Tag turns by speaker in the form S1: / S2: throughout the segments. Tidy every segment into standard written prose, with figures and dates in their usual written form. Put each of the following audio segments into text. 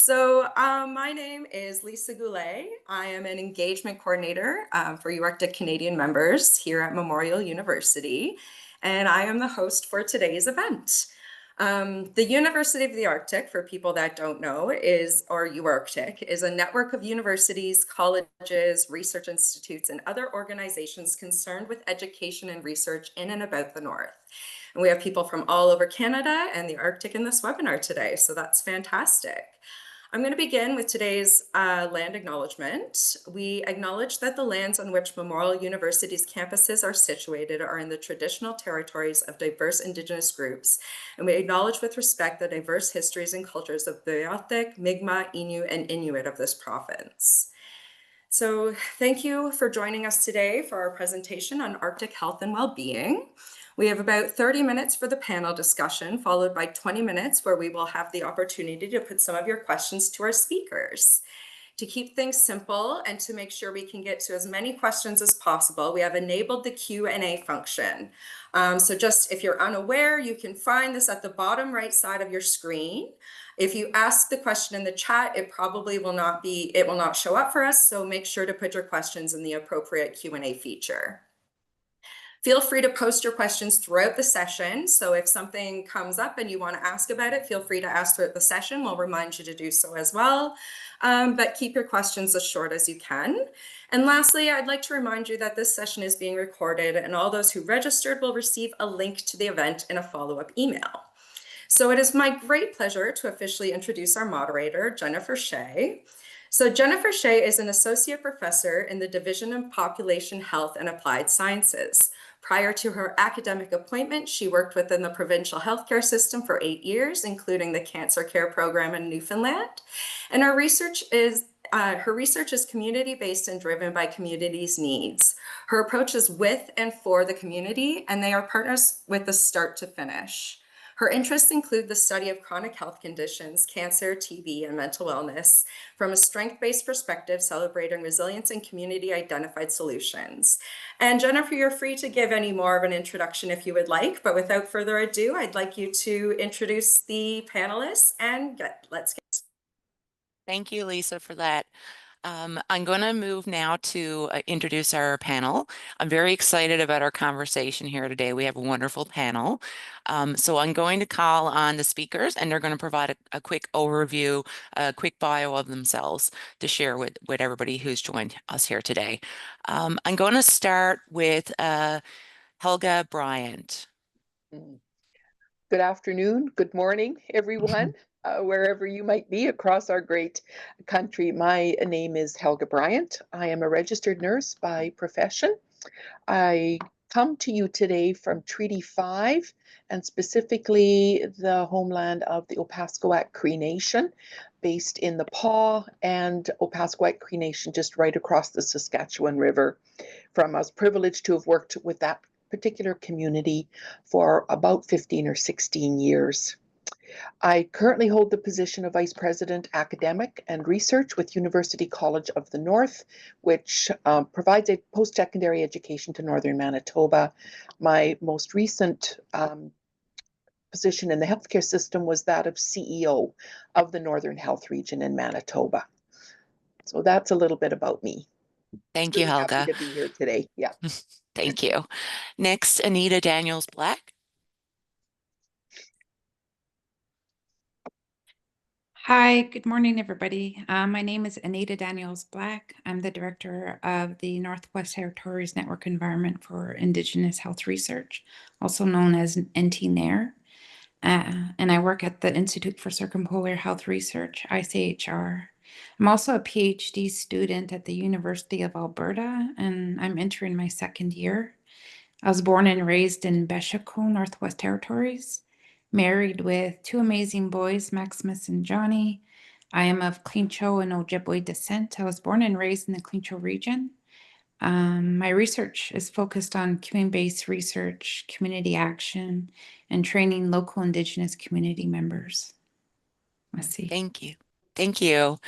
S1: My name is Lisa Goulet. I am an engagement coordinator for UArctic Canadian members here at Memorial University, and I am the host for today's event. The University of the Arctic, for people that don't know, or UArctic, is a network of universities, colleges, research institutes, and other organizations concerned with education and research in and about the North. And we have people from all over Canada and the Arctic in this webinar today, so that's fantastic. I'm going to begin with today's land acknowledgement. We acknowledge that the lands on which Memorial University's campuses are situated are in the traditional territories of diverse Indigenous groups, and we acknowledge with respect the diverse histories and cultures of the Beothuk, Mi'kmaq, Innu, and Inuit of this province. So thank you for joining us today for our presentation on Arctic health and well-being. We have about 30 minutes for the panel discussion, followed by 20 minutes where we will have the opportunity to put some of your questions to our speakers. To keep things simple and to make sure we can get to as many questions as possible, we have enabled the Q&A function. So just if you're unaware, you can find this at the bottom right side of your screen. If you ask the question in the chat, it probably will not show up for us. So make sure to put your questions in the appropriate Q&A feature. Feel free to post your questions throughout the session. So if something comes up and you want to ask about it, feel free to ask throughout the session. We'll remind you to do so as well. But keep your questions as short as you can. And lastly, I'd like to remind you that this session is being recorded and all those who registered will receive a link to the event in a follow-up email. So it is my great pleasure to officially introduce our moderator, Jennifer Shea. So Jennifer Shea is an associate professor in the Division of Population Health and Applied Sciences. Prior to her academic appointment, she worked within the provincial healthcare system for 8 years, including the cancer care program in Newfoundland. And her research is community-based and driven by community's needs. Her approach is with and for the community, and they are partners with the start to finish. Her interests include the study of chronic health conditions, cancer, TB, and mental illness from a strength-based perspective, celebrating resilience and community-identified solutions. And Jennifer, you're free to give any more of an introduction if you would like, but without further ado, I'd like you to introduce the panelists and let's get started.
S2: Thank you, Lisa, for that. I'm going to move now to introduce our panel. I'm very excited about our conversation here today. We have a wonderful panel. So I'm going to call on the speakers, and they're going to provide a quick overview, a quick bio of themselves to share with everybody who's joined us here today. I'm going to start with Helga Bryant.
S3: Good afternoon, good morning, everyone. Wherever you might be across our great country. My name is Helga Bryant. I am a registered nurse by profession. I come to you today from Treaty 5 and specifically the homeland of the Opaskwayak Cree Nation, based in the Paw and Opaskwayak Cree Nation just right across the Saskatchewan River. I was privileged to have worked with that particular community for about 15 or 16 years. I currently hold the position of Vice President Academic and Research with University College of the North, which provides a post-secondary education to Northern Manitoba. My most recent position in the healthcare system was that of CEO of the Northern Health Region in Manitoba. So that's a little bit about me.
S2: Thank you, Helga.
S3: Happy to be here today. Yeah.
S2: Thank you. Next, Anita Daniels-Black.
S4: Hi, good morning, everybody. My name is Anita Daniels-Black. I'm the director of the Northwest Territories Network Environment for Indigenous Health Research, also known as NTNAIR. And I work at the Institute for Circumpolar Health Research, ICHR. I'm also a PhD student at the University of Alberta, and I'm entering my second year. I was born and raised in Besheko, Northwest Territories. Married with two amazing boys, Maximus and Johnny. I am of Klincho and Ojibwe descent. I was born and raised in the Klincho region. My research is focused on community-based research, community action, and training local Indigenous community members. Let's see.
S2: Thank you. Thank you.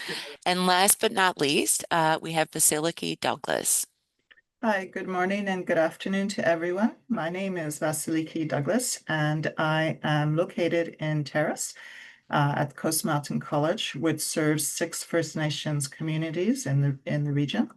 S2: And last but not least, we have Vasiliki Douglas.
S5: Hi, good morning and good afternoon to everyone. My name is Vasiliki Douglas, and I am located in Terrace, at Coast Mountain College, which serves 6 First Nations communities in the region.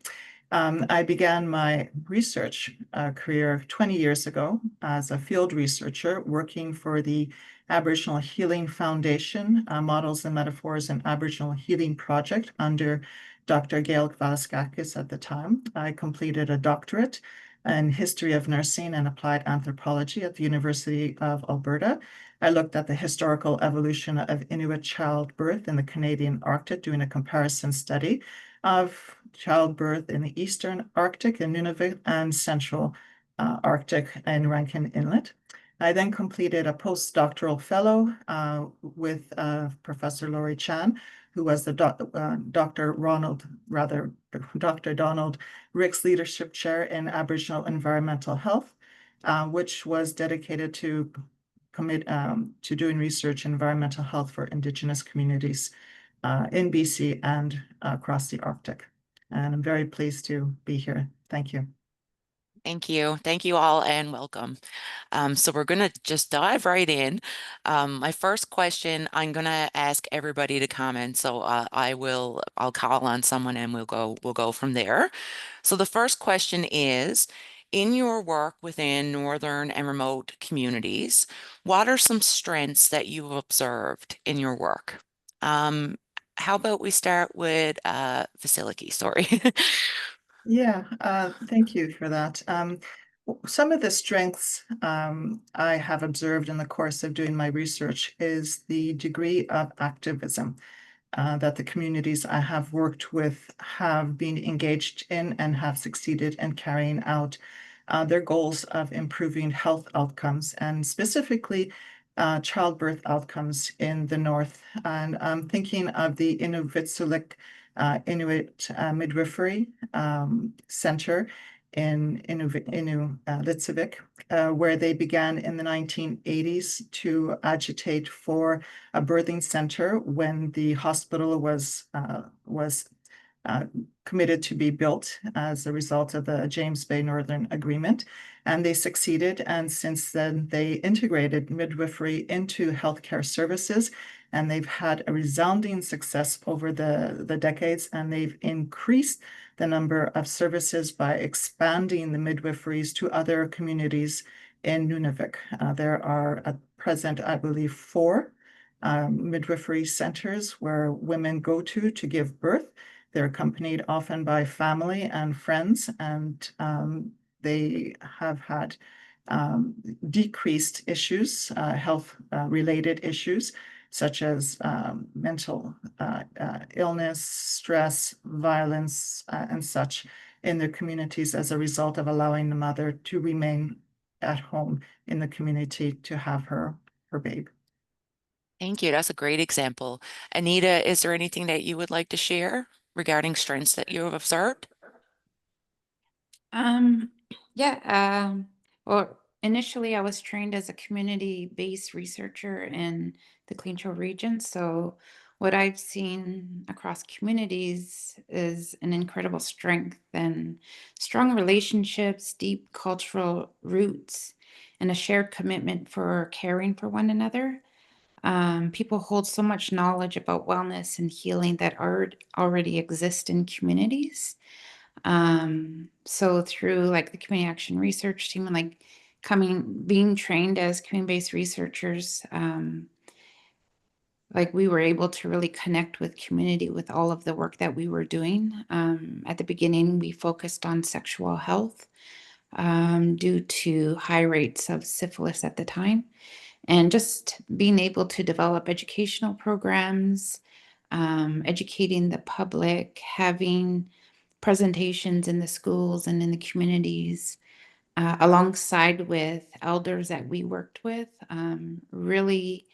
S5: I began my research career 20 years ago as a field researcher working for the Aboriginal Healing Foundation, Models and Metaphors in Aboriginal Healing Project under Dr. Gail Valaskakis at the time. I completed a doctorate in History of Nursing and Applied Anthropology at the University of Alberta. I looked at the historical evolution of Inuit childbirth in the Canadian Arctic, doing a comparison study of childbirth in the Eastern Arctic in Nunavut and Central Arctic in Rankin Inlet. I then completed a postdoctoral fellow with Professor Laurie Chan, who was the Dr. Donald Ricks Leadership Chair in Aboriginal Environmental Health, which was dedicated to doing research in environmental health for Indigenous communities in BC and across the Arctic. And I'm very pleased to be here. Thank you.
S2: Thank you. Thank you all and welcome. So we're going to just dive right in. My first question, I'm going to ask everybody to comment. So I'll call on someone and we'll go from there. So the first question is, in your work within northern and remote communities, what are some strengths that you've observed in your work? How about we start with Vasiliki, sorry.
S5: Yeah, thank you for that. Some of the strengths I have observed in the course of doing my research is the degree of activism that the communities I have worked with have been engaged in and have succeeded in carrying out their goals of improving health outcomes and specifically childbirth outcomes in the north. And I'm thinking of the Inuvitsilik Inuit Midwifery Center in Litsavik, where they began in the 1980s to agitate for a birthing center when the hospital was committed to be built as a result of the James Bay Northern Agreement. And they succeeded. And since then, they integrated midwifery into healthcare services. And they've had a resounding success over the decades. And they've increased the number of services by expanding the midwiferys to other communities in Nunavut. There are at present, I believe, 4 midwifery centers where women go to give birth. They're accompanied often by family and friends, and they have had decreased issues, health-related issues, such as mental illness, stress, violence, and such in their communities as a result of allowing the mother to remain at home in the community to have her babe.
S2: Thank you. That's a great example. Anita, is there anything that you would like to share regarding strengths that you have observed?
S4: Well, initially I was trained as a community-based researcher in the Queen region. So what I've seen across communities is an incredible strength and strong relationships, deep cultural roots, and a shared commitment for caring for one another. People hold so much knowledge about wellness and healing that already exist in communities. So through like the community action research team and like being trained as community-based researchers, like we were able to really connect with community with all of the work that we were doing. At the beginning, we focused on sexual health due to high rates of syphilis at the time. And just being able to develop educational programs, educating the public, having presentations in the schools and in the communities, alongside with elders that we worked with, really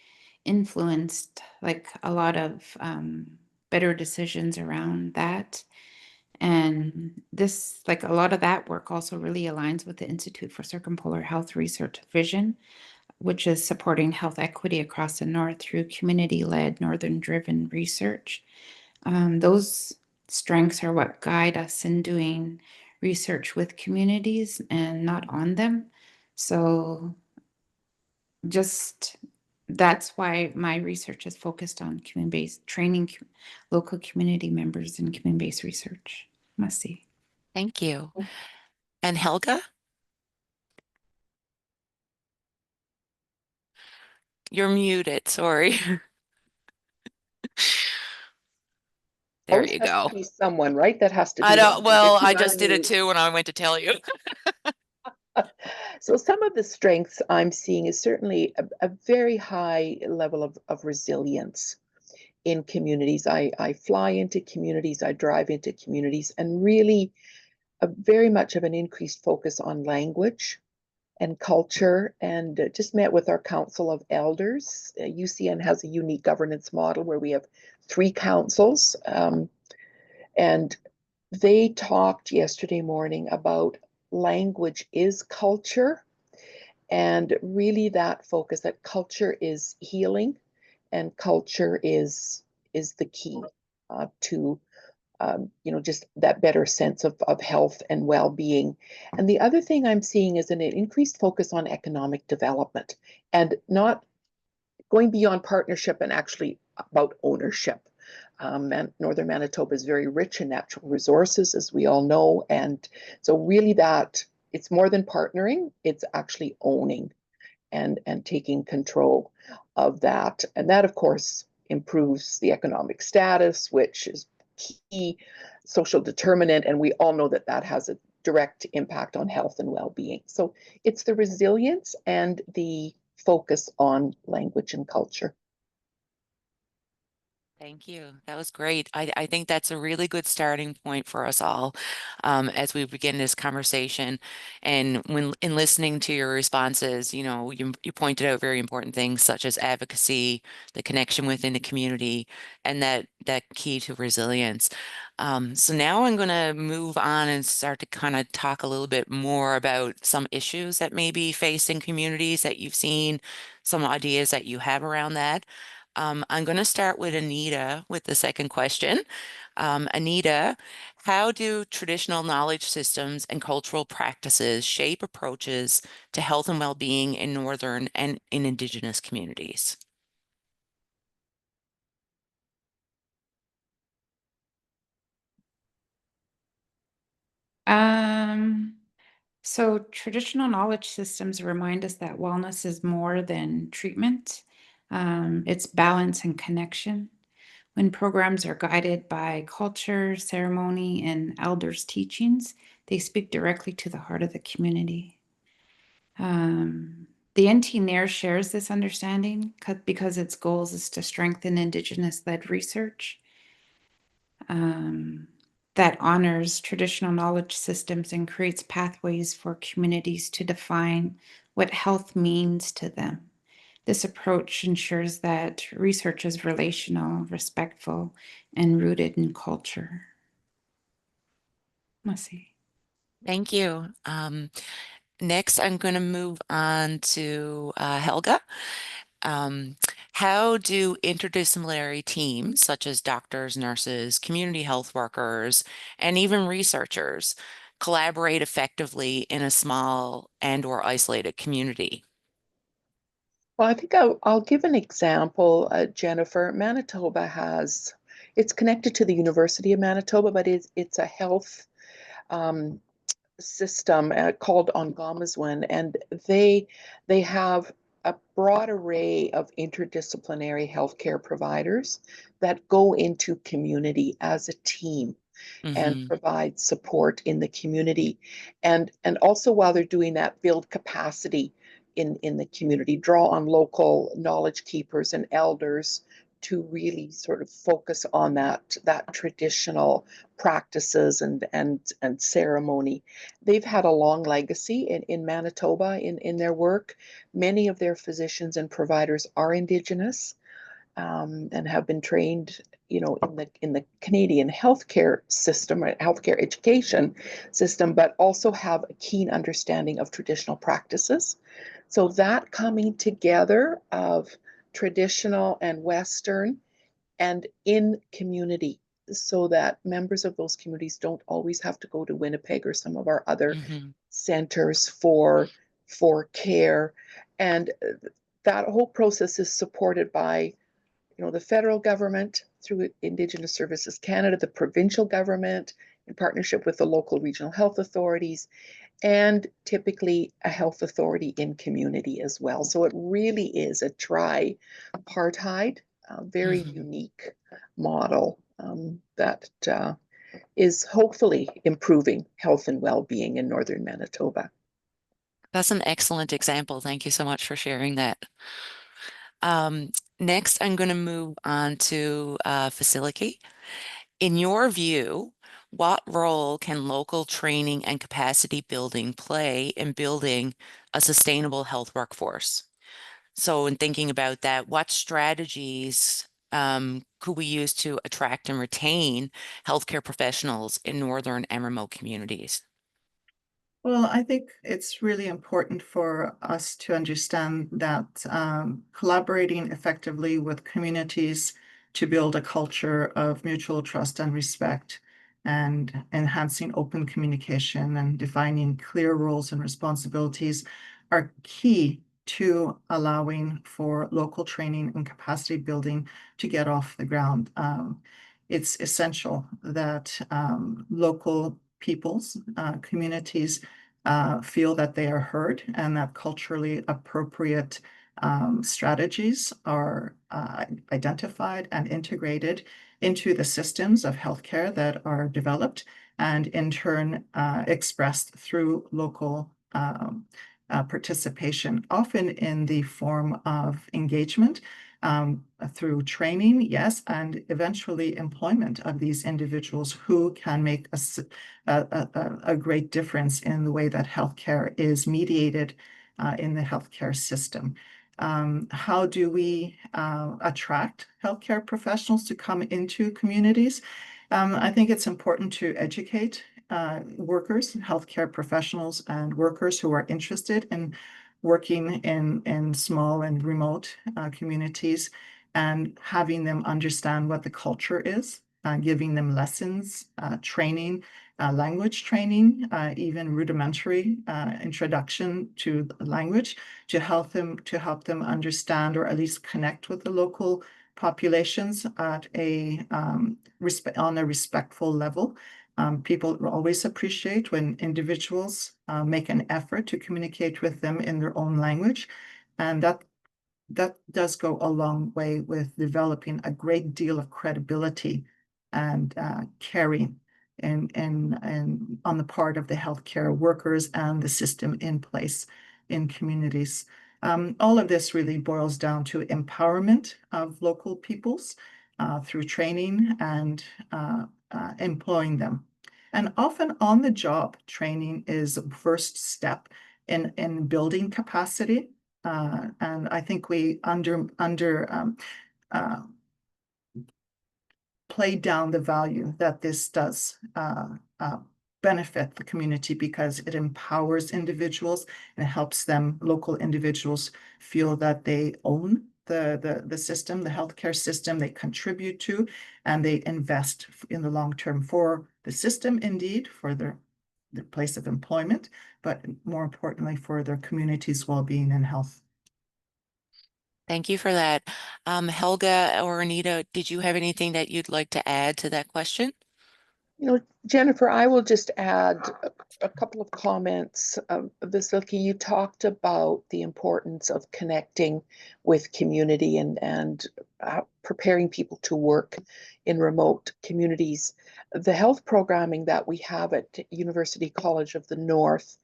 S4: influenced like a lot of better decisions around that. And this, like a lot of that work also really aligns with the Institute for Circumpolar Health Research vision, which is supporting health equity across the North through community-led, northern-driven research. Those strengths are what guide us in doing research with communities and not on them. So just that's why my research is focused on community-based training, local community members in community-based research. Must see.
S2: Thank you. And Helga? You're muted, sorry. There
S3: Always
S2: you
S3: has
S2: go.
S3: to be someone, right? That has to
S2: I
S3: do
S2: don't,
S3: that.
S2: well,
S3: If you
S2: I just did it
S3: unmute.
S2: too when I went to tell you.
S3: So some of the strengths I'm seeing is certainly a very high level of resilience in communities. I fly into communities, I drive into communities, and really very much of an increased focus on language and culture, and just met with our Council of Elders. UCN has a unique governance model where we have 3 councils, and they talked yesterday morning about language is culture, and really that focus that culture is healing and culture is the key to just that better sense of health and well-being. And the other thing I'm seeing is an increased focus on economic development and not going beyond partnership and actually about ownership. And Northern Manitoba is very rich in natural resources, as we all know. And so really that it's more than partnering, it's actually owning and taking control of that. And that, of course, improves the economic status, which is key social determinant. And we all know that that has a direct impact on health and well-being. So it's the resilience and the focus on language and culture.
S2: Thank you. That was great. I think that's a really good starting point for us all as we begin this conversation. And when in listening to your responses, you pointed out very important things such as advocacy, the connection within the community, and that key to resilience. So now I'm going to move on and start to kind of talk a little bit more about some issues that may be facing communities that you've seen, some ideas that you have around that. I'm going to start with Anita with the second question. Anita, how do traditional knowledge systems and cultural practices shape approaches to health and well-being in Northern and in Indigenous communities?
S4: So traditional knowledge systems remind us that wellness is more than treatment. It's balance and connection. When programs are guided by culture, ceremony, and elders' teachings, they speak directly to the heart of the community. The NT NAIR shares this understanding because its goals is to strengthen Indigenous-led research that honors traditional knowledge systems and creates pathways for communities to define what health means to them. This approach ensures that research is relational, respectful, and rooted in culture. Let's see.
S2: Thank you. Next, I'm going to move on to Helga. How do interdisciplinary teams, such as doctors, nurses, community health workers, and even researchers, collaborate effectively in a small and/or isolated community?
S3: Well, I think I'll give an example, Jennifer. Manitoba it's connected to the University of Manitoba, but it's a health system called Ongomiswan, and they have a broad array of interdisciplinary healthcare providers that go into community as a team and provide support in the community, and also while they're doing that, build capacity in the community, draw on local knowledge keepers and elders to really sort of focus on that traditional practices and ceremony. They've had a long legacy in Manitoba in their work. Many of their physicians and providers are Indigenous, and have been trained, in the Canadian healthcare system or healthcare education system, but also have a keen understanding of traditional practices. So that coming together of traditional and Western and in community, so that members of those communities don't always have to go to Winnipeg or some of our other centers for care. And that whole process is supported by, the federal government through Indigenous Services Canada, the provincial government in partnership with the local regional health authorities, and typically a health authority in community as well. So it really is a tripartite, very unique model that is hopefully improving health and well-being in northern Manitoba.
S2: That's an excellent example. Thank you so much for sharing that. Next, I'm going to move on to Vasiliki. In your view, what role can local training and capacity building play in building a sustainable health workforce? So in thinking about that, what strategies could we use to attract and retain healthcare professionals in northern and remote communities?
S5: Well, I think it's really important for us to understand that collaborating effectively with communities to build a culture of mutual trust and respect, and enhancing open communication and defining clear roles and responsibilities are key to allowing for local training and capacity building to get off the ground. It's essential that local peoples, communities feel that they are heard and that culturally appropriate strategies are identified and integrated into the systems of healthcare that are developed and in turn expressed through local participation, often in the form of engagement through training, yes, and eventually employment of these individuals who can make a great difference in the way that healthcare is mediated in the healthcare system. How do we attract healthcare professionals to come into communities? I think it's important to educate workers, healthcare professionals, and workers who are interested in working in small and remote communities and having them understand what the culture is, giving them lessons, training, language training, even rudimentary introduction to language to help them understand or at least connect with the local populations at on a respectful level. People always appreciate when individuals make an effort to communicate with them in their own language, and that does go a long way with developing a great deal of credibility and caring and on the part of the healthcare workers and the system in place in communities. All of this really boils down to empowerment of local peoples through training and employing them. And often on-the-job training is the first step in building capacity. And I think we play down the value that this does benefit the community because it empowers individuals and helps them, local individuals, feel that they own the system, the healthcare system they contribute to, and they invest in the long term for the system, indeed, for their place of employment, but more importantly, for their community's well-being and health.
S2: Thank you for that. Helga or Anita, did you have anything that you'd like to add to that question?
S3: Jennifer, I will just add a couple of comments. Vasiliki, you talked about the importance of connecting with community and preparing people to work in remote communities. The health programming that we have at University College of the North,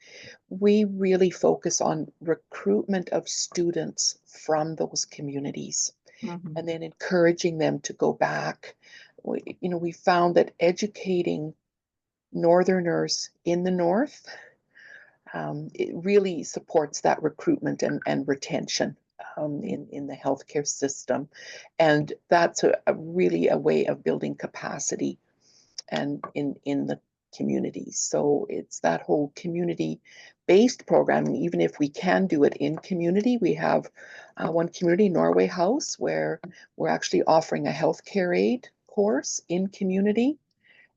S3: we really focus on recruitment of students from those communities and then encouraging them to go back. We found that educating Northerners in the North, it really supports that recruitment and retention in the healthcare system. And that's really a way of building capacity and in the communities. So it's that whole community-based programming. Even if we can do it in community, we have one community, Norway House, where we're actually offering a healthcare aid course in community.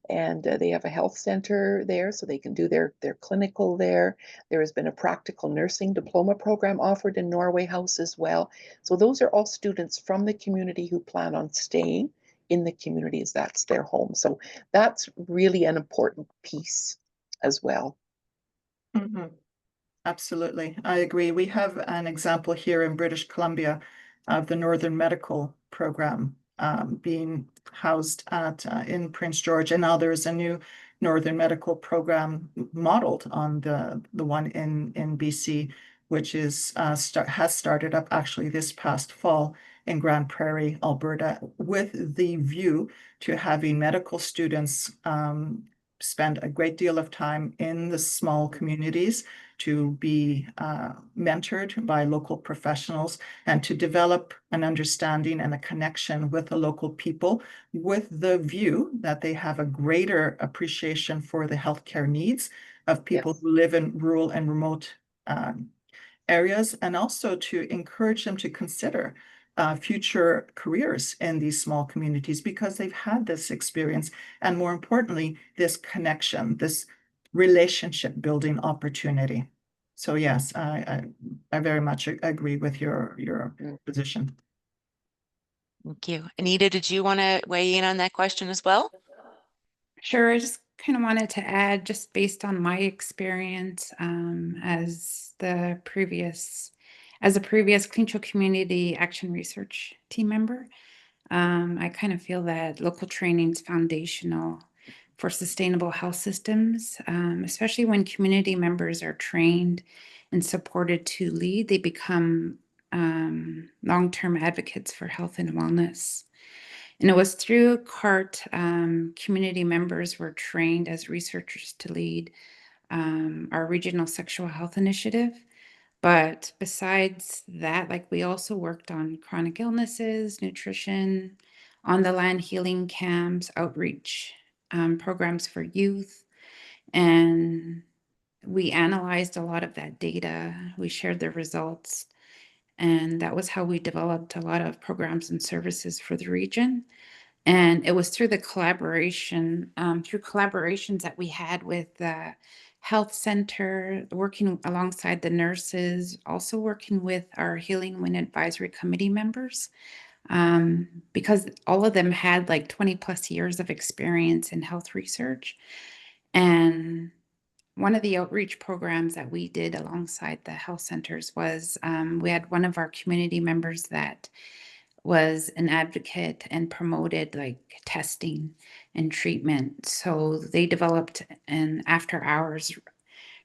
S3: and they have a health center there, so they can do their clinical there. There has been a practical nursing diploma program offered in Norway House as well. So those are all students from the community who plan on staying in the community as that's their home. So that's really an important piece as well.
S5: Mhm. Absolutely, I agree. We have an example here in British Columbia of the Northern Medical Program being housed at in Prince George, and now there's a new Northern Medical Program modeled on the one in BC, which is has started up actually this past fall in Grand Prairie, Alberta, with the view to having medical students spend a great deal of time in the small communities to be mentored by local professionals and to develop an understanding and a connection with the local people, with the view that they have a greater appreciation for the healthcare needs of people
S3: Yes.
S5: who live in rural and remote areas, and also to encourage them to consider future careers in these small communities because they've had this experience, and more importantly, this connection, this relationship building opportunity. So yes, I very much agree with your position.
S2: Thank you. Anita, did you want to weigh in on that question as well?
S4: Sure, I just kind of wanted to add, just based on my experience as a previous Clean Chill Community Action Research team member, I kind of feel that local training is foundational for sustainable health systems, especially when community members are trained and supported to lead, they become long-term advocates for health and wellness. And it was through CART, community members were trained as researchers to lead our regional sexual health initiative. But besides that, like we also worked on chronic illnesses, nutrition, on the land healing camps, outreach programs for youth. And we analyzed a lot of that data. We shared the results. And that was how we developed a lot of programs and services for the region. And it was through the through collaborations that we had with the health center, working alongside the nurses, also working with our Healing Wind Advisory Committee members, because all of them had like 20 plus years of experience in health research. And one of the outreach programs that we did alongside the health centers was we had one of our community members that was an advocate and promoted like testing and treatment. So they developed an after hours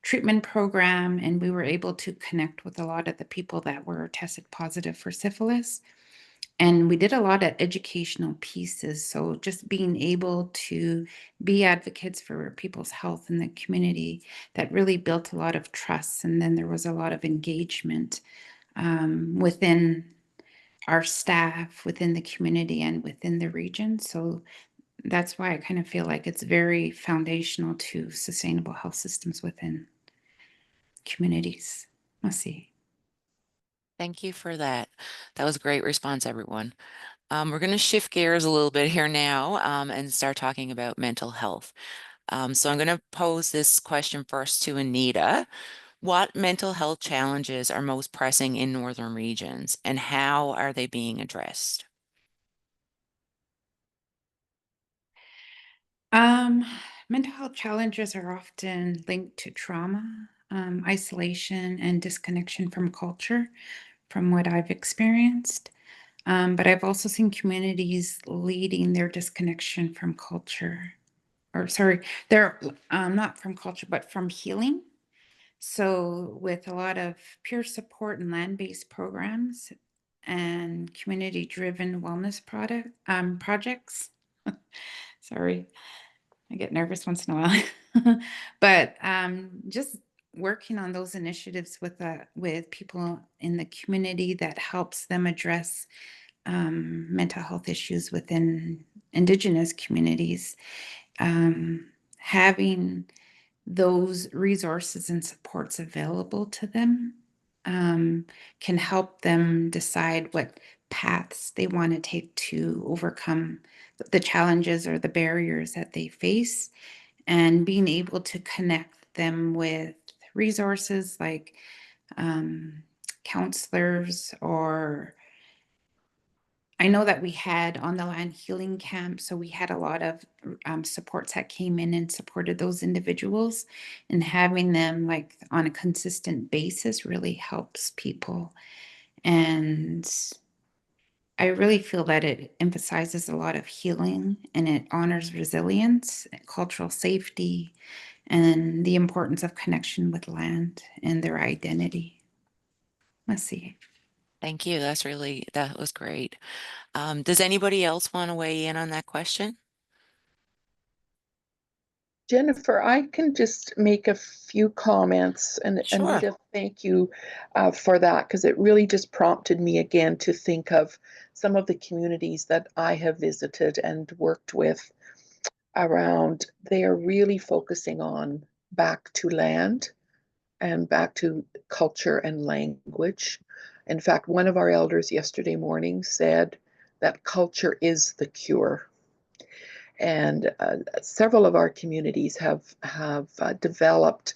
S4: treatment program, and we were able to connect with a lot of the people that were tested positive for syphilis. And we did a lot of educational pieces. So just being able to be advocates for people's health in the community, that really built a lot of trust. And then there was a lot of engagement within our staff, within the community, and within the region. So that's why I kind of feel like it's very foundational to sustainable health systems within communities. Let's see.
S2: Thank you for that. That was a great response, everyone. We're going to shift gears a little bit here now and start talking about mental health. So I'm going to pose this question first to Anita. What mental health challenges are most pressing in northern regions, and how are they being addressed?
S4: Mental health challenges are often linked to trauma, isolation, and disconnection from culture, from what I've experienced. But I've also seen communities leading their disconnection from culture, or sorry, they're not from culture, but from healing. So, with a lot of peer support and land-based programs and community-driven wellness projects. Sorry, I get nervous once in a while. But just working on those initiatives with people in the community that helps them address mental health issues within Indigenous communities, having those resources and supports available to them can help them decide what paths they want to take to overcome the challenges or the barriers that they face, and being able to connect them with resources like counselors, or I know that we had on the land healing camp, so we had a lot of supports that came in and supported those individuals, and having them like on a consistent basis really helps people. And I really feel that it emphasizes a lot of healing, and it honors resilience, cultural safety, and the importance of connection with land and their identity. Let's see.
S2: Thank you. That was great. Does anybody else want to weigh in on that question?
S3: Jennifer, I can just make a few comments, and
S2: Sure.
S3: Anita, thank you for that, because it really just prompted me again to think of some of the communities that I have visited and worked with around. They are really focusing on back to land and back to culture and language. In fact, one of our elders yesterday morning said that culture is the cure. And several of our communities have developed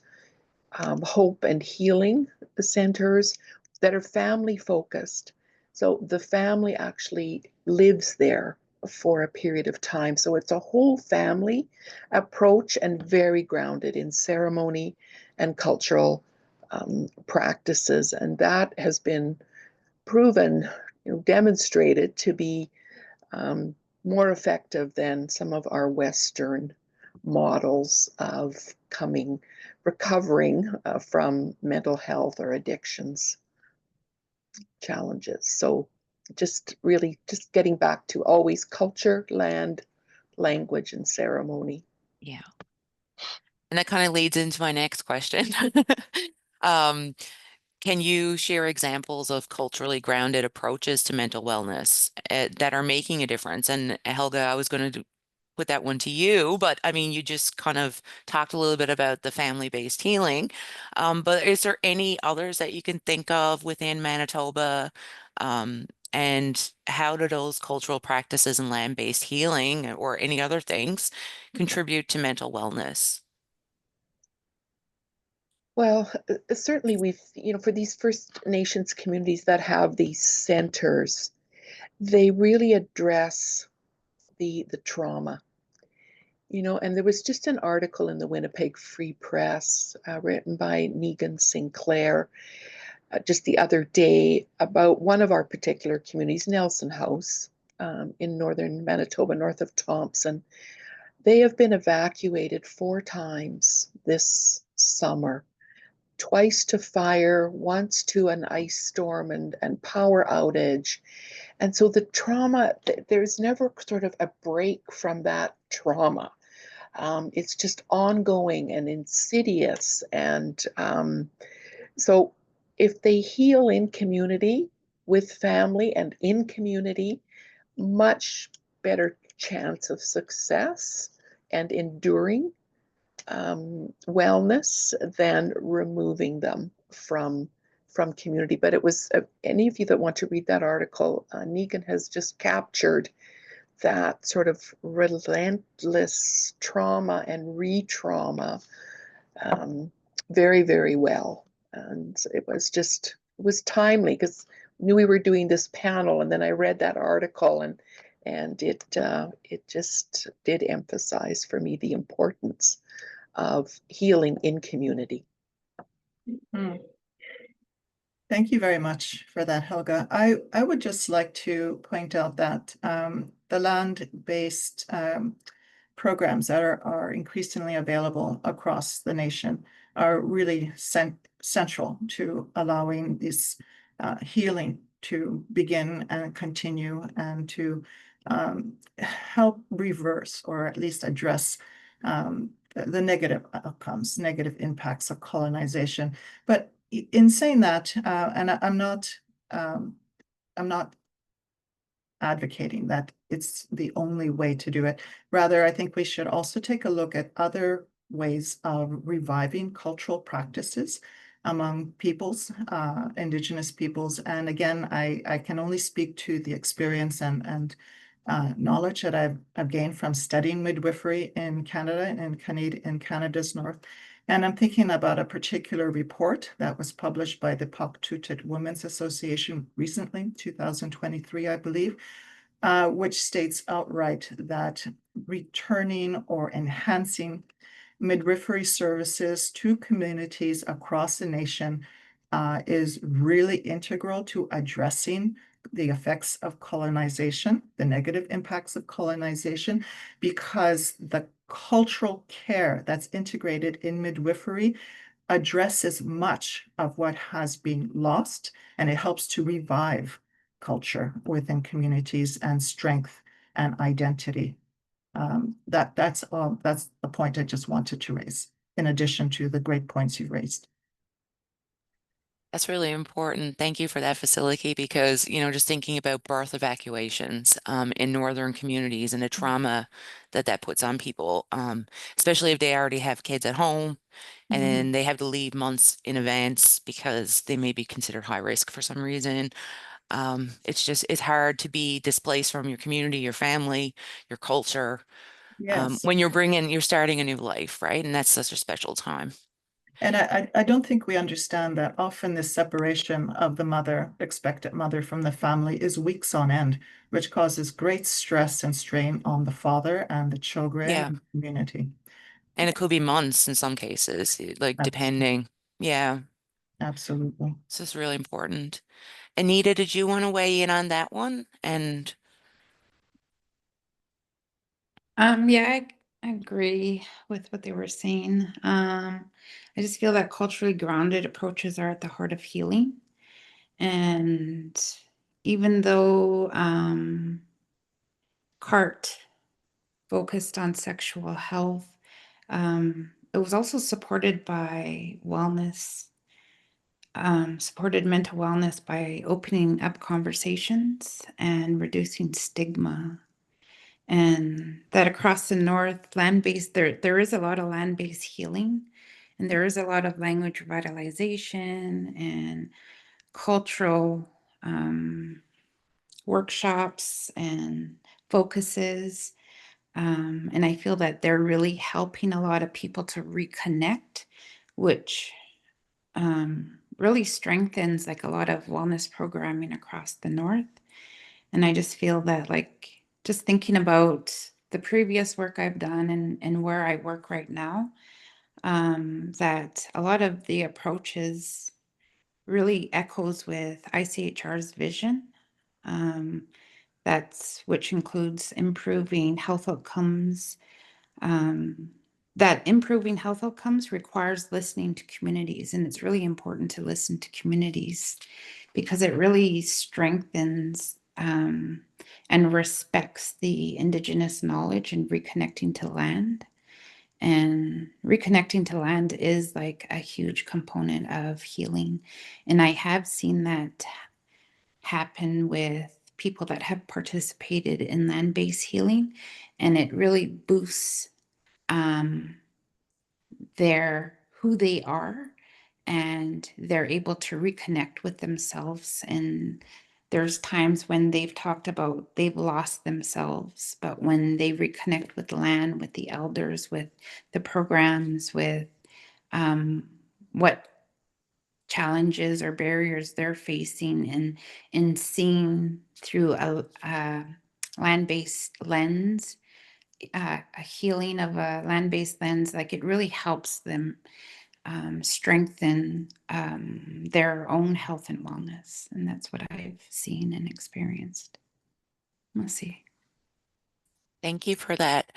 S3: hope and healing centers that are family focused. So the family actually lives there for a period of time. So it's a whole family approach and very grounded in ceremony and cultural practices. And that has been proven, demonstrated to be um, more effective than some of our Western models of recovering from mental health or addictions challenges. So just really just getting back to always culture, land, language, and ceremony.
S2: Yeah. And that kind of leads into my next question. Um, Can you share examples of culturally grounded approaches to mental wellness that are making a difference? And Helga, I was going to put that one to you, but I mean, you just kind of talked a little bit about the family-based healing. But is there any others that you can think of within Manitoba? And how do those cultural practices and land-based healing or any other things contribute to mental wellness?
S3: Well, certainly for these First Nations communities that have these centers, they really address the trauma. And there was just an article in the Winnipeg Free Press written by Negan Sinclair just the other day about one of our particular communities, Nelson House, in northern Manitoba, north of Thompson. They have been evacuated 4 times this summer, twice to fire, once to an ice storm and power outage. And so the trauma, there's never sort of a break from that trauma. It's just ongoing and insidious. And so if they heal in community, with family and in community, much better chance of success and enduring wellness than removing them from community. But it was any of you that want to read that article, Negan has just captured that sort of relentless trauma and re-trauma very, very well. And it was timely because I knew we were doing this panel, and then I read that article, and it just did emphasize for me the importance of healing in community.
S5: Mm. Thank you very much for that, Helga. I would just like to point out that the land-based programs that are increasingly available across the nation are really central to allowing this healing to begin and continue, and to help reverse or at least address the negative outcomes, negative impacts of colonization. But in saying that, and I'm not advocating that it's the only way to do it. Rather, I think we should also take a look at other ways of reviving cultural practices among peoples, Indigenous peoples. And again, I can only speak to the experience and knowledge that I've gained from studying midwifery in Canada and in Canada's north. And I'm thinking about a particular report that was published by the Paktutit Women's Association recently, 2023, I believe, which states outright that returning or enhancing midwifery services to communities across the nation is really integral to addressing the effects of colonization, the negative impacts of colonization, because the cultural care that's integrated in midwifery addresses much of what has been lost, and it helps to revive culture within communities and strength and identity. That's the point I just wanted to raise, in addition to the great points you raised.
S2: That's really important. Thank you for that, Vasiliki, because, just thinking about birth evacuations in northern communities and the trauma that puts on people, especially if they already have kids at home and then they have to leave months in advance because they may be considered high risk for some reason. It's hard to be displaced from your community, your family, your culture,
S5: Yes.
S2: when you're starting a new life, right? And that's such a special time.
S5: And I don't think we understand that often the separation of the mother, expected mother, from the family is weeks on end, which causes great stress and strain on the father and the children
S2: Yeah.
S5: and the community.
S2: And it could be months in some cases, like depending. Yeah.
S5: Absolutely.
S2: So it's really important. Anita, did you want to weigh in on that one? And
S4: Yeah, I agree with what they were saying. I just feel that culturally grounded approaches are at the heart of healing. And even though CART focused on sexual health, it was also supported by wellness, supported mental wellness by opening up conversations and reducing stigma. And that across the north, land-based, there is a lot of land-based healing, and there is a lot of language revitalization and cultural workshops and focuses. And I feel that they're really helping a lot of people to reconnect, which really strengthens like a lot of wellness programming across the north. And I just feel that, like, just thinking about the previous work I've done and where I work right now, that a lot of the approaches really echoes with ICHR's vision. Which includes improving health outcomes. That improving health outcomes requires listening to communities, and it's really important to listen to communities because it really strengthens and respects the Indigenous knowledge and reconnecting to land. And reconnecting to land is like a huge component of healing. And I have seen that happen with people that have participated in land-based healing, and it really boosts who they are, and they're able to reconnect with themselves. And there's times when they've talked about they've lost themselves, but when they reconnect with the land, with the elders, with the programs, with what challenges or barriers they're facing, and in seeing through a land-based lens, a healing of a land-based lens, like it really helps them strengthen their own health and wellness. And that's what I've seen and experienced. Let's see.
S2: thank you for that.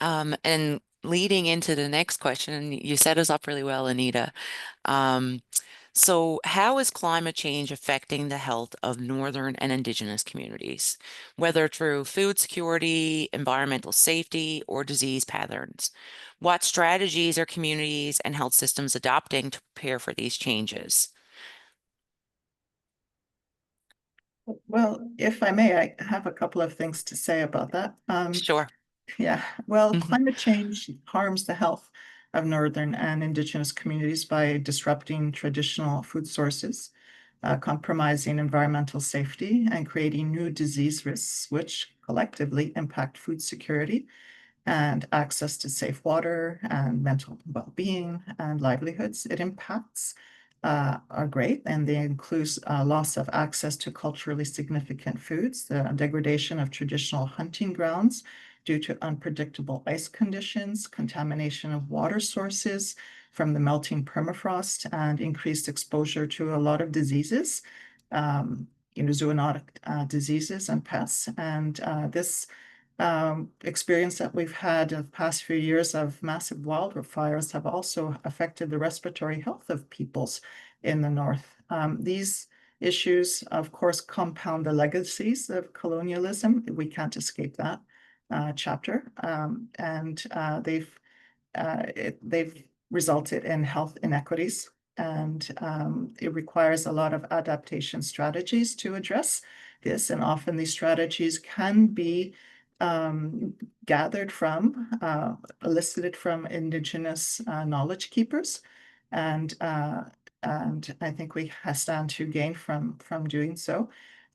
S2: And leading into the next question, and you set us up really well, Anita. So how is climate change affecting the health of Northern and Indigenous communities, whether through food security, environmental safety, or disease patterns? What strategies are communities and health systems adopting to prepare for these changes?
S5: Well, if I may, I have a couple of things to say about that.
S2: Sure.
S5: Yeah, well,
S2: Mhm.
S5: climate change harms the health of Northern and Indigenous communities by disrupting traditional food sources, compromising environmental safety, and creating new disease risks, which collectively impact food security and access to safe water and mental well-being and livelihoods. It impacts are great, and they include loss of access to culturally significant foods, the degradation of traditional hunting grounds due to unpredictable ice conditions, contamination of water sources from the melting permafrost, and increased exposure to a lot of diseases, zoonotic diseases and pests. And this experience that we've had in the past few years of massive wildfires have also affected the respiratory health of peoples in the north. These issues, of course, compound the legacies of colonialism. We can't escape that chapter, and they've resulted in health inequities, and it requires a lot of adaptation strategies to address this. And often these strategies can be gathered from, elicited from Indigenous knowledge keepers, and I think we stand to gain from doing so.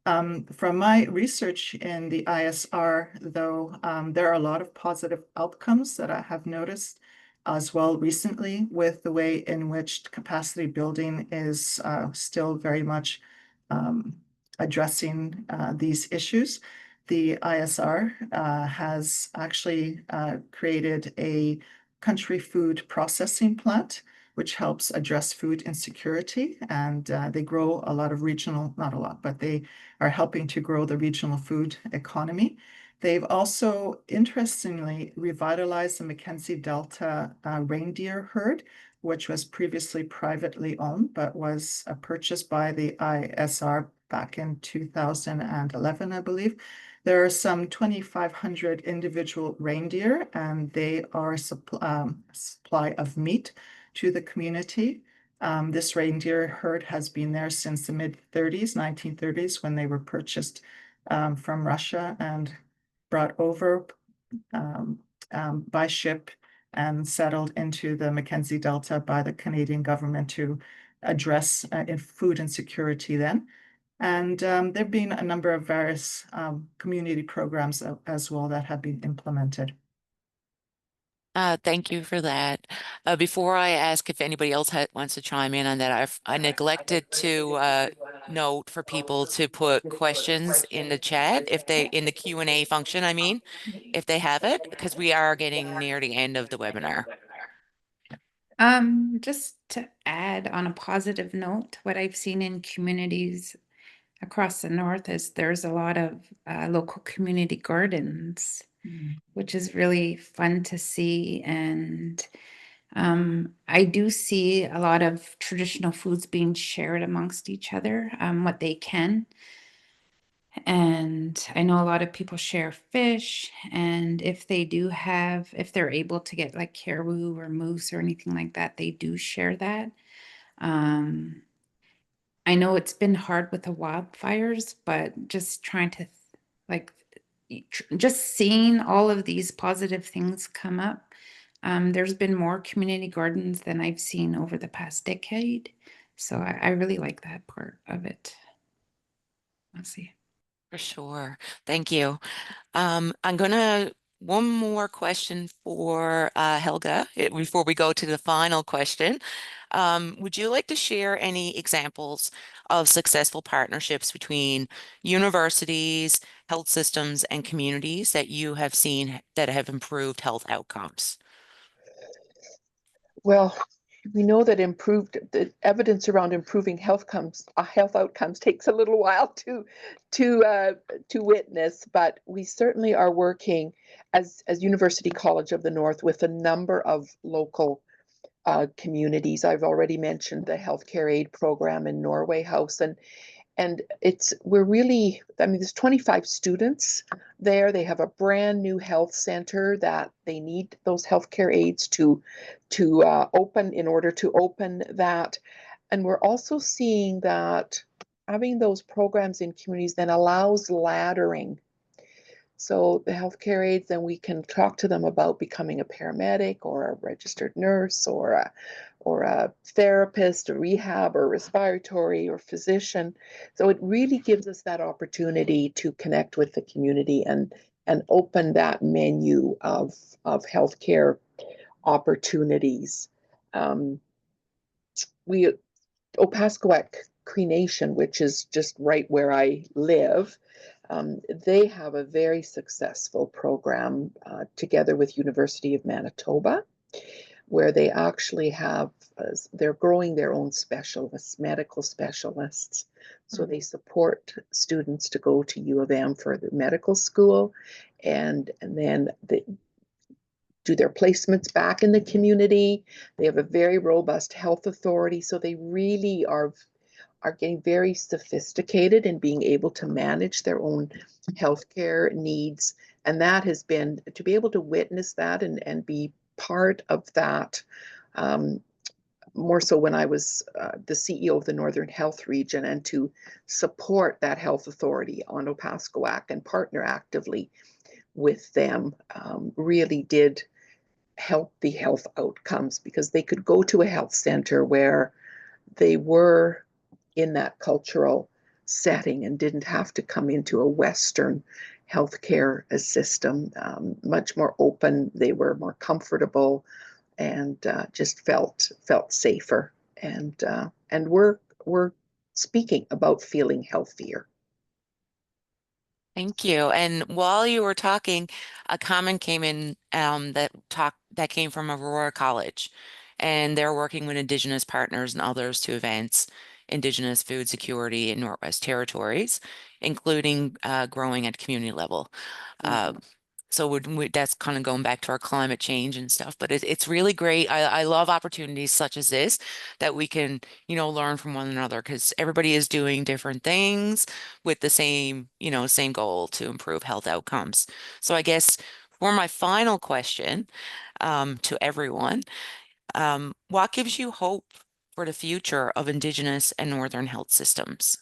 S5: From my research in the ISR, though, there are a lot of positive outcomes that I have noticed as well recently, with the way in which capacity building is still very much addressing these issues. The ISR has actually created a country food processing plant, which helps address food insecurity. And they grow a lot of regional, not a lot, but they are helping to grow the regional food economy. They've also, interestingly, revitalized the Mackenzie Delta reindeer herd, which was previously privately owned, but was purchased by the ISR back in 2011, I believe. There are some 2,500 individual reindeer, and they are supply of meat to the community. This reindeer herd has been there since the mid-30s, 1930s, when they were purchased from Russia and brought over by ship and settled into the Mackenzie Delta by the Canadian government to address food insecurity then. And there have been a number of various community programs as well that have been implemented.
S2: Thank you for that. Before I ask if anybody else wants to chime in on that, I neglected to note for people to put questions in the chat, if they, in the Q&A function, I mean, if they have it, because we are getting near the end of the webinar.
S4: Just to add on a positive note, what I've seen in communities across the north is there's a lot of local community gardens, which is really fun to see. And I do see a lot of traditional foods being shared amongst each other, what they can. And I know a lot of people share fish, and if they're able to get like caribou or moose or anything like that, they do share that. I know it's been hard with the wildfires, but just trying to just seeing all of these positive things come up. There's been more community gardens than I've seen over the past decade. So I really like that part of it. Let's see.
S2: For sure. Thank you. I'm one more question for Helga before we go to the final question. Would you like to share any examples of successful partnerships between universities, health systems, and communities that you have seen that have improved health outcomes?
S3: Well, we know that the evidence around improving health outcomes takes a little while to witness, but we certainly are working as University College of the North with a number of local communities. I've already mentioned the healthcare aid program in Norway House, and there's 25 students there. They have a brand new health center that they need those healthcare aids to open in order to open that. And we're also seeing that having those programs in communities then allows laddering. So the healthcare aides, then we can talk to them about becoming a paramedic or a registered nurse or a therapist, a rehab or respiratory or physician. So it really gives us that opportunity to connect with the community and open that menu of healthcare opportunities. We Opaskwack Cree Nation, which is just right where I live, they have a very successful program together with University of Manitoba, where they actually have, they're growing their own specialists, medical specialists. So they support students to go to U of M for the medical school, and then they do their placements back in the community. They have a very robust health authority, so they really are getting very sophisticated in being able to manage their own healthcare needs. And that has been, to be able to witness that and be part of that, more so when I was the CEO of the Northern Health Region, and to support that health authority on Opaskwack and partner actively with them, really did help the health outcomes, because they could go to a health center where they were in that cultural setting and didn't have to come into a Western healthcare system. Much more open, they were more comfortable, and just felt safer. And we're speaking about feeling healthier.
S2: Thank you. And while you were talking, a comment came in that came from Aurora College, and they're working with Indigenous partners and others to advance Indigenous food security in Northwest Territories, including growing at community level. So that's kind of going back to our climate change and stuff, but it's really great. I love opportunities such as this, that we can, learn from one another, because everybody is doing different things with the same, same goal to improve health outcomes. So I guess for my final question, to everyone, what gives you hope for the future of Indigenous and Northern health systems?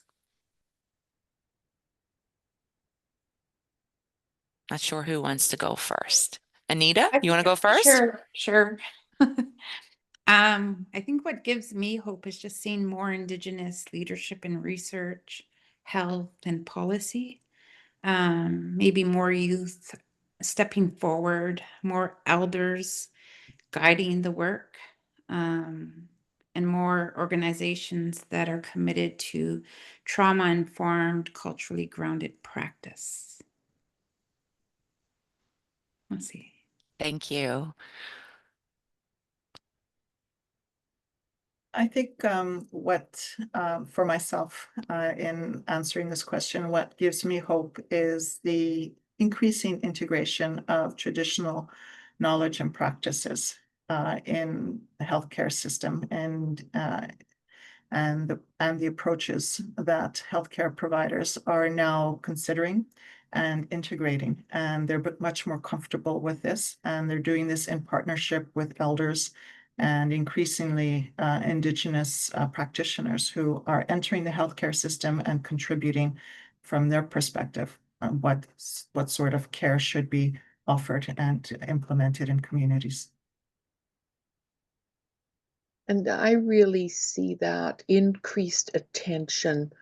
S2: Not sure who wants to go first. Anita, you want to go first?
S4: Sure. I think what gives me hope is just seeing more Indigenous leadership in research, health, and policy. Maybe more youth stepping forward, more elders guiding the work, and more organizations that are committed to trauma-informed, culturally grounded practice. Let's see.
S2: Thank you.
S5: I think for myself, in answering this question, what gives me hope is the increasing integration of traditional knowledge and practices in the healthcare system, and the approaches that healthcare providers are now considering and integrating. And they're much more comfortable with this, and they're doing this in partnership with elders and increasingly Indigenous practitioners who are entering the healthcare system and contributing from their perspective on what sort of care should be offered and implemented in communities.
S3: And I really see that increased attention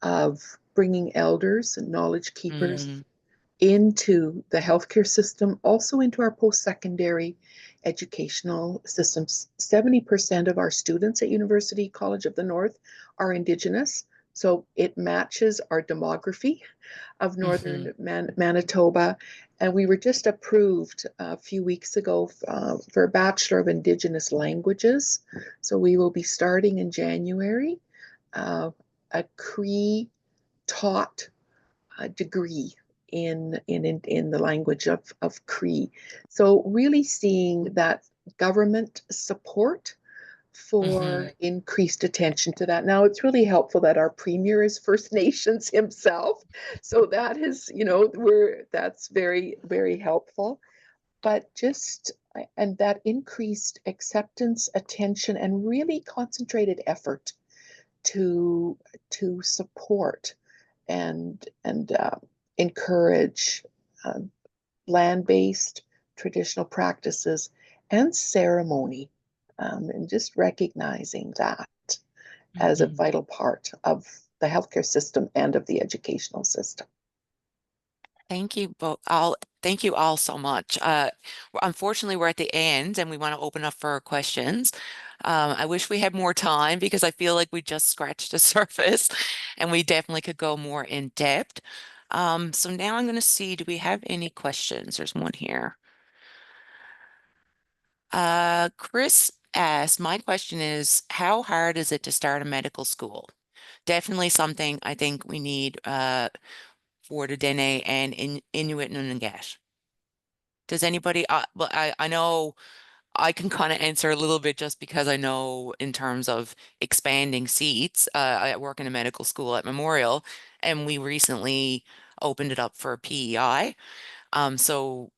S3: of bringing elders and knowledge keepers into the healthcare system, also into our post-secondary educational systems. 70% of our students at University College of the North are Indigenous, so it matches our demography of northern Manitoba. And we were just approved a few weeks ago for a Bachelor of Indigenous Languages. So we will be starting in January a Cree taught degree in the language of Cree. So really seeing that government support for increased attention to that. Now, it's really helpful that our premier is First Nations himself. So that is, that's very, very helpful. But and that increased acceptance, attention, and really concentrated effort to support and encourage land-based traditional practices and ceremony, and just recognizing that as a vital part of the healthcare system and of the educational system.
S2: Thank you both all. Thank you all so much. Unfortunately, we're at the end and we want to open up for questions. I wish we had more time because I feel like we just scratched the surface and we definitely could go more in depth. So now I'm going to see, do we have any questions? There's one here. Chris asked, my question is, how hard is it to start a medical school? Definitely something I think we need for the Dene and in Inuit Nunavut. Does anybody, well, I know I can kind of answer a little bit just because I know in terms of expanding seats. I work in a medical school at Memorial, and we recently opened it up for PEI. So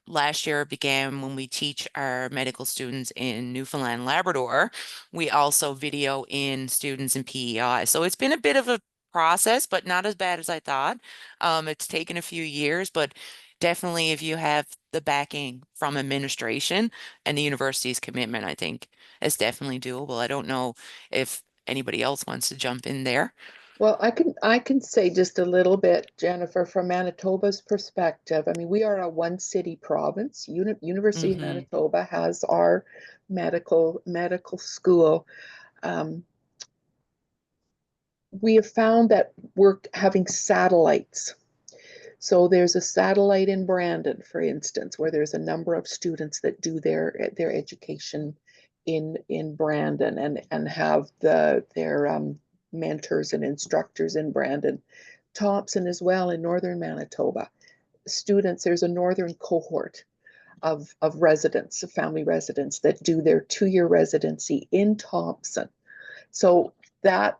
S2: last year began when we teach our medical students in Newfoundland, Labrador. We also video in students in PEI. So it's been a bit of a process, but not as bad as I thought. It's taken a few years, but definitely if you have the backing from administration and the university's commitment, I think it's definitely doable. I don't know if anybody else wants to jump in there.
S3: Well, I can say just a little bit, Jennifer, from Manitoba's perspective. I mean, we are a one city province. University of Manitoba has our medical school. We have found that we're having satellites. So there's a satellite in Brandon, for instance, where there's a number of students that do their education in Brandon and have their mentors and instructors in Brandon. Thompson as well in northern Manitoba. Students, there's a northern cohort of residents, of family residents that do their 2-year residency in Thompson. So not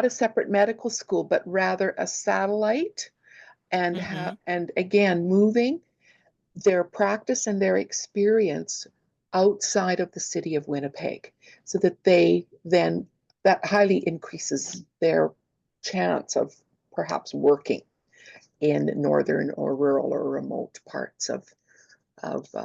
S3: a separate medical school, but rather a satellite, and and again moving their practice and their experience outside of the city of Winnipeg, so that that highly increases their chance of perhaps working in northern or rural or remote parts of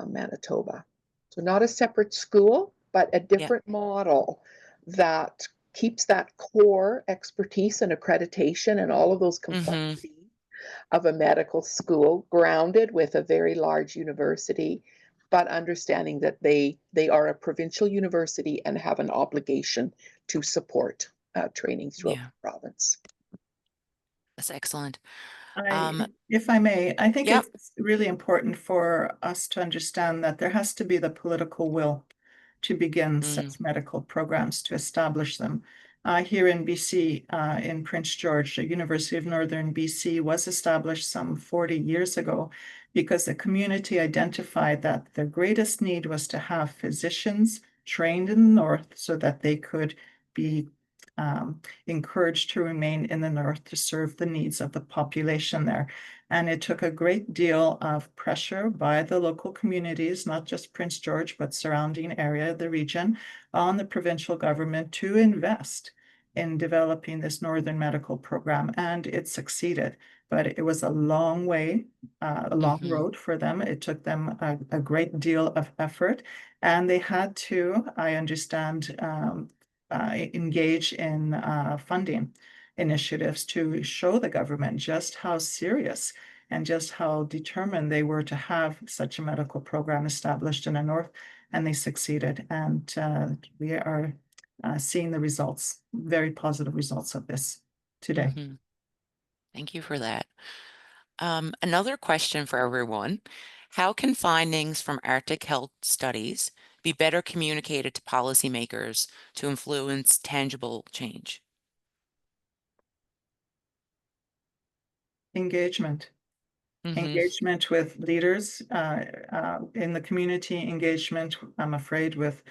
S3: Manitoba. So not a separate school, but a different model that keeps that core expertise and accreditation and all of those complexities of a medical school grounded with a very large university, but understanding that they are a provincial university and have an obligation to support training throughout the province.
S2: That's excellent.
S5: If I may, I think
S2: Yep.
S5: it's really important for us to understand that there has to be the political will to begin such medical programs, to establish them. Here in BC, in Prince George, the University of Northern BC was established some 40 years ago because the community identified that the greatest need was to have physicians trained in the north so that they could be encouraged to remain in the north to serve the needs of the population there. And it took a great deal of pressure by the local communities, not just Prince George, but surrounding area, the region, on the provincial government to invest in developing this Northern Medical Program. And it succeeded, but it was a long way, a long road for them. It took them a great deal of effort, and they had to, I understand, engage in funding initiatives to show the government just how serious and just how determined they were to have such a medical program established in the north, and they succeeded. And we are seeing the results, very positive results of this today.
S2: Thank you for that. Another question for everyone. How can findings from Arctic health studies be better communicated to policymakers to influence tangible change?
S5: Engagement. Engagement with leaders in the community, engagement, I'm afraid, with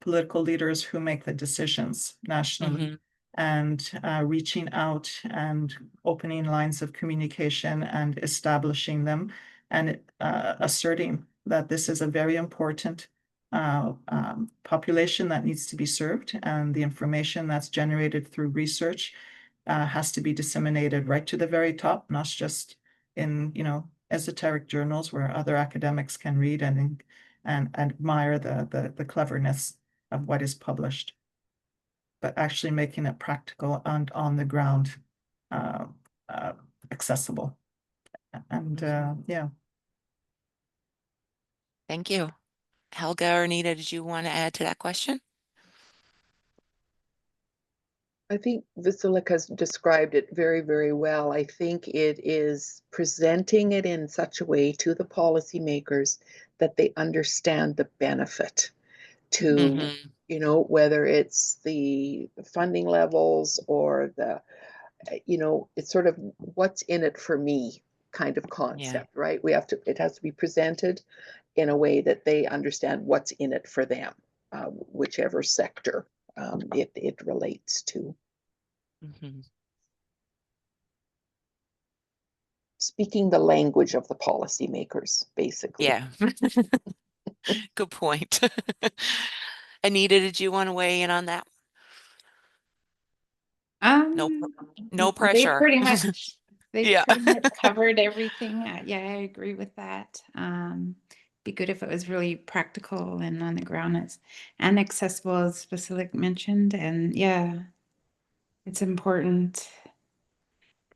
S5: political leaders who make the decisions nationally, and reaching out and opening lines of communication and establishing them, and asserting that this is a very important population that needs to be served, and the information that's generated through research has to be disseminated right to the very top, not just in, esoteric journals where other academics can read and admire the cleverness of what is published, but actually making it practical and on the ground, accessible. And yeah.
S2: Thank you. Helga or Anita, did you want to add to that question?
S3: I think Vasiliki has described it very, very well. I think it is presenting it in such a way to the policymakers that they understand the benefit to, whether it's the funding levels or the, it's sort of what's in it for me kind of concept, right? It has to be presented in a way that they understand what's in it for them, whichever sector it relates to. Speaking the language of the policymakers, basically.
S2: Yeah. Good point. Anita, did you want to weigh in on that? No
S4: They
S2: pressure.
S4: pretty much
S2: Yeah.
S4: pretty much covered everything. Yeah, I agree with that. Be good if it was really practical and on the ground and accessible, as Vasiliki mentioned. And yeah, it's important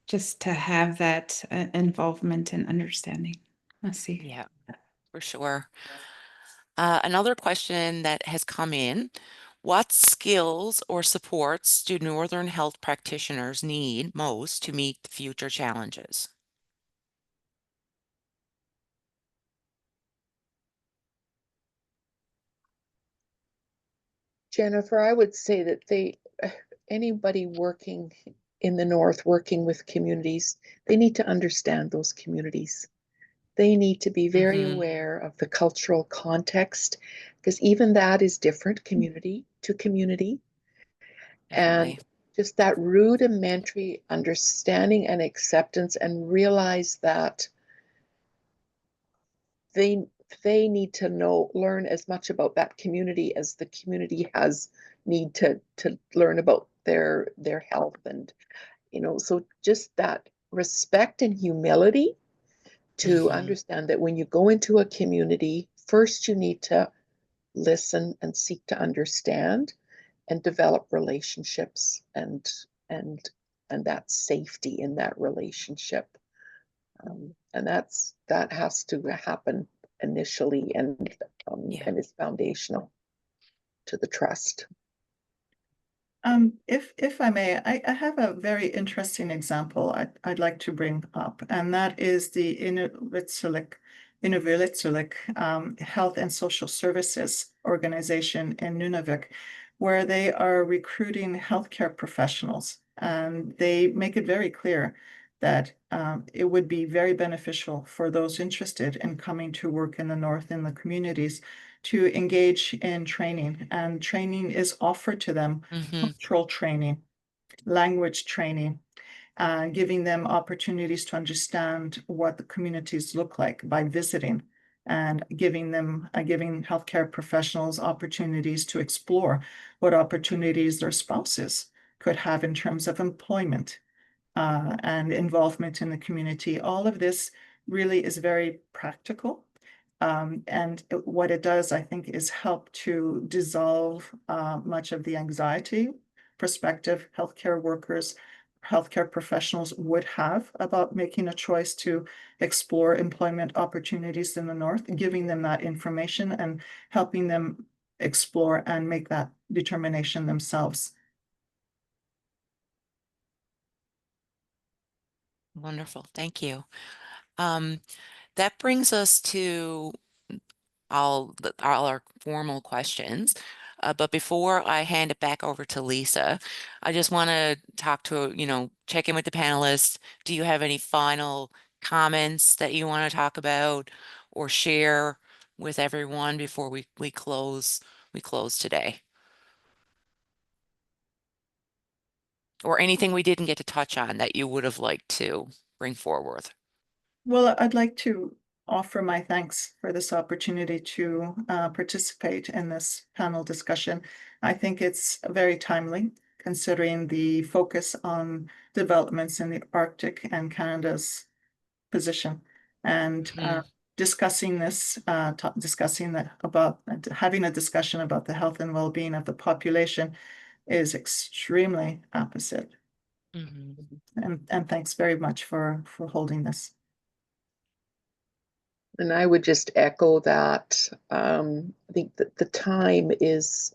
S4: just to have that involvement and understanding. Let's see.
S2: Yeah, for sure. Another question that has come in: what skills or supports do Northern health practitioners need most to meet the future challenges?
S3: Jennifer, I would say that anybody working in the North, working with communities, they need to understand those communities. They need to be very aware of the cultural context, because even that is different community to community.
S2: Definitely.
S3: And just that rudimentary understanding and acceptance, and realize that they need to learn as much about that community as the community need to learn about their health. And so just that respect and humility to understand that when you go into a community, first you need to listen and seek to understand and develop relationships and that safety in that relationship. And that has to happen initially, and is foundational to the trust.
S5: If I may, I have a very interesting example I'd like to bring up, and that is the Inuvialuit Health and Social Services Organization in Nunavut, where they are recruiting healthcare professionals, and they make it very clear that it would be very beneficial for those interested in coming to work in the North in the communities to engage in training, and training is offered to them, cultural training, language training, giving them opportunities to understand what the communities look like by visiting, and giving healthcare professionals opportunities to explore what opportunities their spouses could have in terms of employment and involvement in the community. All of this really is very practical. And what it does, I think, is help to dissolve much of the anxiety prospective healthcare workers, healthcare professionals would have about making a choice to explore employment opportunities in the North, and giving them that information and helping them explore and make that determination themselves.
S2: Wonderful. Thank you. That brings us to all our formal questions. But before I hand it back over to Lisa, I just want to check in with the panelists. Do you have any final comments that you want to talk about or share with everyone before we close today? Or anything we didn't get to touch on that you would have liked to bring forward?
S5: Well, I'd like to offer my thanks for this opportunity to participate in this panel discussion. I think it's very timely, considering the focus on developments in the Arctic and Canada's position. And discussing this, discussing that about having a discussion about the health and well-being of the population is extremely apposite. And thanks very much for holding this.
S3: And I would just echo that. I think that the time is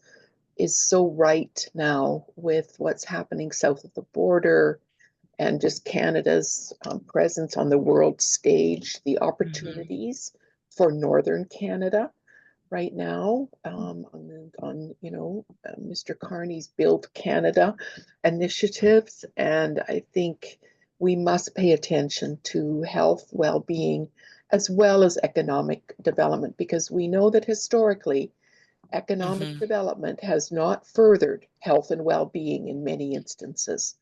S3: so right now with what's happening south of the border and just Canada's presence on the world stage, the opportunities for Northern Canada right now on Mr. Carney's Build Canada initiatives. And I think we must pay attention to health, well-being, as well as economic development, because we know that historically, economic development has not furthered health and well-being in many instances.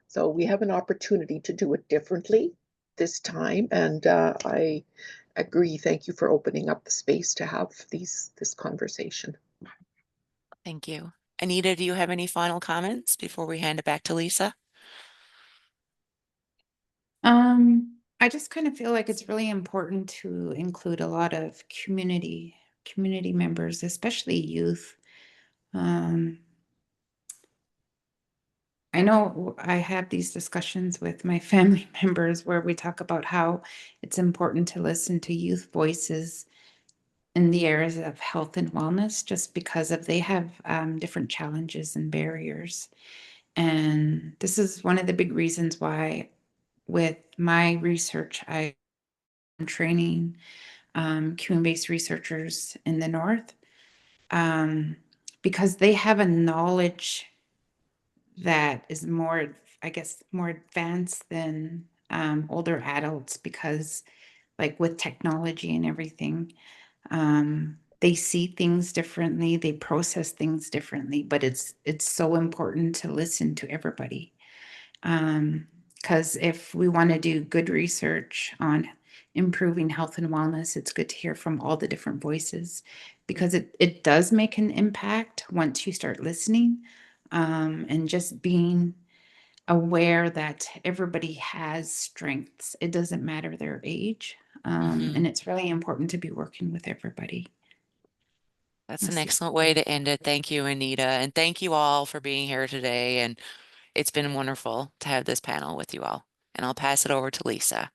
S3: So we have an opportunity to do it differently this time. And I agree. Thank you for opening up the space to have this conversation.
S2: Thank you. Anita, do you have any final comments before we hand it back to Lisa?
S4: I just kind of feel like it's really important to include a lot of community members, especially youth. I know I have these discussions with my family members where we talk about how it's important to listen to youth voices in the areas of health and wellness, just because they have different challenges and barriers. And this is one of the big reasons why with my research, I'm training community-based researchers in the North, because they have a knowledge that is more, I guess, more advanced than older adults, because like with technology and everything, they see things differently, they process things differently, but it's so important to listen to everybody. Because if we want to do good research on improving health and wellness, it's good to hear from all the different voices, because it does make an impact once you start listening, and just being aware that everybody has strengths. It doesn't matter their age. And it's really important to be working with everybody.
S2: That's an excellent way to end it. Thank you, Anita. And thank you all for being here today. And it's been wonderful to have this panel with you all. And I'll pass it over to Lisa.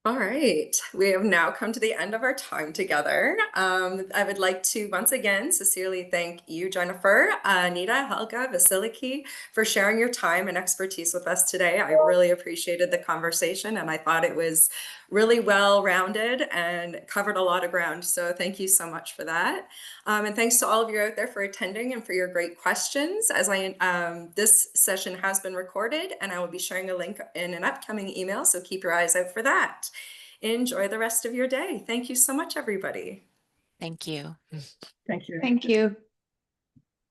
S1: All right, we have now come to the end of our time together. I would like to once again sincerely thank you, Jennifer, Anita, Helga, Vasiliki, for sharing your time and expertise with us today. I really appreciated the conversation, and I thought it was really well-rounded and covered a lot of ground. So thank you so much for that. And thanks to all of you out there for attending and for your great questions. As this session has been recorded, and I will be sharing a link in an upcoming email, so keep your eyes out for that. Enjoy the rest of your day. Thank you so much, everybody.
S2: Thank you.
S5: Thank you.
S4: Thank you.